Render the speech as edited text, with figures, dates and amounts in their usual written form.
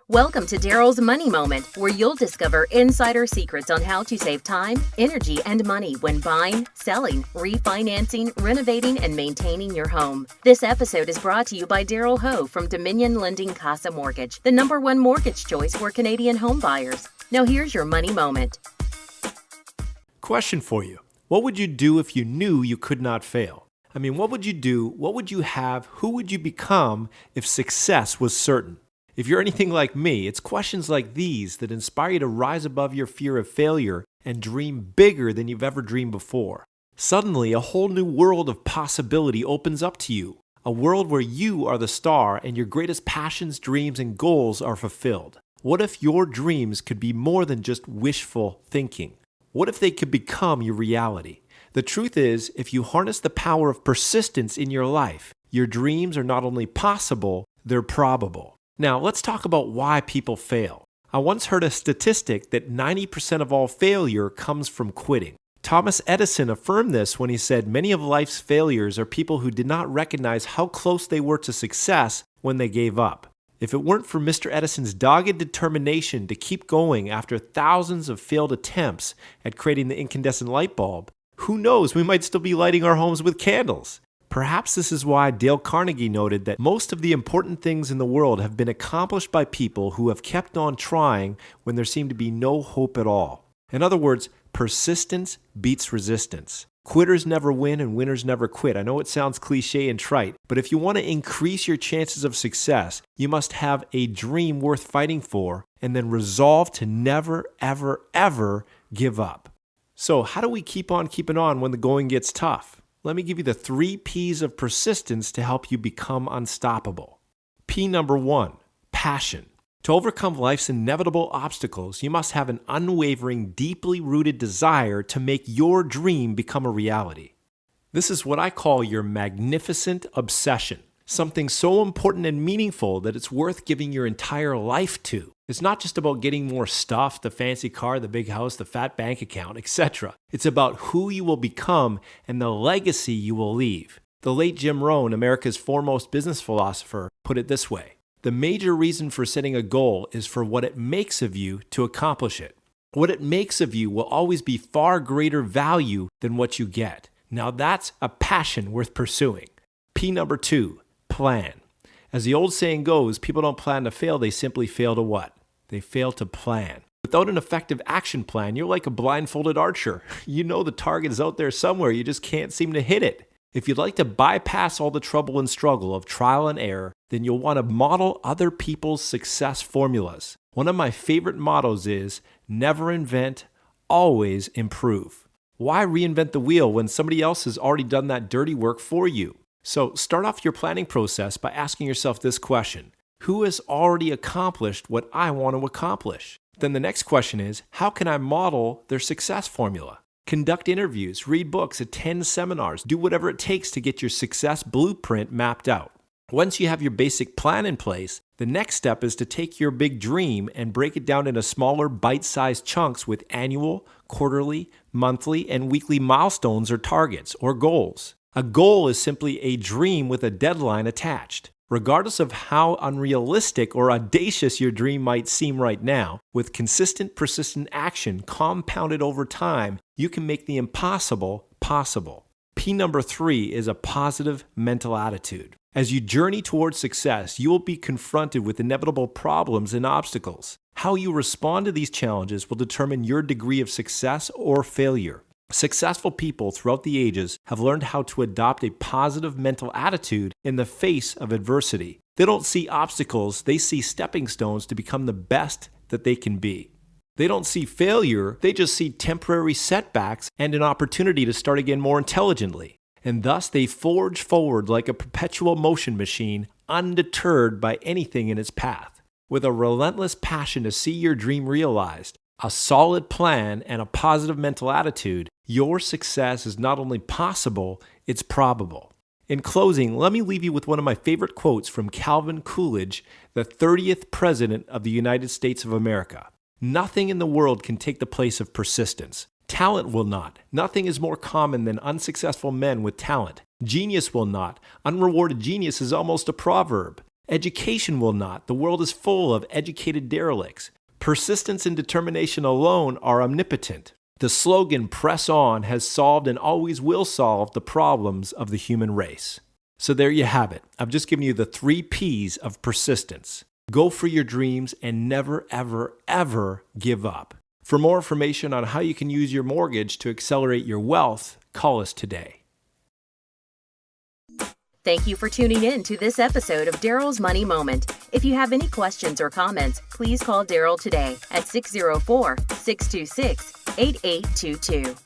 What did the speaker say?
Welcome to Daryl's Money Moment, where you'll discover insider secrets on how to save time, energy, and money when buying, selling, refinancing, renovating, and maintaining your home. This episode is brought to you by Daryl Ho from Dominion Lending Casa Mortgage, the #1 mortgage choice for Canadian home buyers. Now here's your money moment. Question for you. What would you do if you knew you could not fail? What would you do? What would you have? Who would you become if success was certain? If you're anything like me, it's questions like these that inspire you to rise above your fear of failure and dream bigger than you've ever dreamed before. Suddenly, a whole new world of possibility opens up to you. A world where you are the star and your greatest passions, dreams, and goals are fulfilled. What if your dreams could be more than just wishful thinking? What if they could become your reality? The truth is, if you harness the power of persistence in your life, your dreams are not only possible, they're probable. Now, let's talk about why people fail. I once heard a statistic that 90% of all failure comes from quitting. Thomas Edison affirmed this when he said many of life's failures are people who did not recognize how close they were to success when they gave up. If it weren't for Mr. Edison's dogged determination to keep going after thousands of failed attempts at creating the incandescent light bulb, who knows, we might still be lighting our homes with candles. Perhaps this is why Dale Carnegie noted that most of the important things in the world have been accomplished by people who have kept on trying when there seemed to be no hope at all. In other words, persistence beats resistance. Quitters never win and winners never quit. I know it sounds cliche and trite, but if you want to increase your chances of success, you must have a dream worth fighting for and then resolve to never, ever, ever give up. So how do we keep on keeping on when the going gets tough? Let me give you the 3 P's of persistence to help you become unstoppable. P number 1, passion. To overcome life's inevitable obstacles, you must have an unwavering, deeply rooted desire to make your dream become a reality. This is what I call your magnificent obsession. Something so important and meaningful that it's worth giving your entire life to. It's not just about getting more stuff, the fancy car, the big house, the fat bank account, etc. It's about who you will become and the legacy you will leave. The late Jim Rohn, America's foremost business philosopher, put it this way: the major reason for setting a goal is for what it makes of you to accomplish it. What it makes of you will always be far greater value than what you get. Now that's a passion worth pursuing. P number 2, plan. As the old saying goes, people don't plan to fail, they simply fail to what? They fail to plan. Without an effective action plan, you're like a blindfolded archer. You know the target is out there somewhere, you just can't seem to hit it. If you'd like to bypass all the trouble and struggle of trial and error, then you'll want to model other people's success formulas. One of my favorite mottos is, never invent, always improve. Why reinvent the wheel when somebody else has already done that dirty work for you? So start off your planning process by asking yourself this question: who has already accomplished what I want to accomplish? Then the next question is, how can I model their success formula? Conduct interviews, read books, attend seminars, do whatever it takes to get your success blueprint mapped out. Once you have your basic plan in place, the next step is to take your big dream and break it down into smaller bite-sized chunks with annual, quarterly, monthly, and weekly milestones or targets or goals. A goal is simply a dream with a deadline attached. Regardless of how unrealistic or audacious your dream might seem right now, with consistent, persistent action compounded over time, you can make the impossible possible. P number 3 is a positive mental attitude. As you journey towards success, you will be confronted with inevitable problems and obstacles. How you respond to these challenges will determine your degree of success or failure. Successful people throughout the ages have learned how to adopt a positive mental attitude in the face of adversity. They don't see obstacles, they see stepping stones to become the best that they can be. They don't see failure, they just see temporary setbacks and an opportunity to start again more intelligently. And thus they forge forward like a perpetual motion machine, undeterred by anything in its path. With a relentless passion to see your dream realized, a solid plan, and a positive mental attitude, your success is not only possible, it's probable. In closing, let me leave you with one of my favorite quotes from Calvin Coolidge, the 30th President of the United States of America. Nothing in the world can take the place of persistence. Talent will not. Nothing is more common than unsuccessful men with talent. Genius will not. Unrewarded genius is almost a proverb. Education will not. The world is full of educated derelicts. Persistence and determination alone are omnipotent. The slogan, "Press on," has solved and always will solve the problems of the human race. So there you have it. I've just given you the 3 P's of persistence. Go for your dreams and never, ever, ever give up. For more information on how you can use your mortgage to accelerate your wealth, call us today. Thank you for tuning in to this episode of Daryl's Money Moment. If you have any questions or comments, please call Daryl today at 604-626-8822.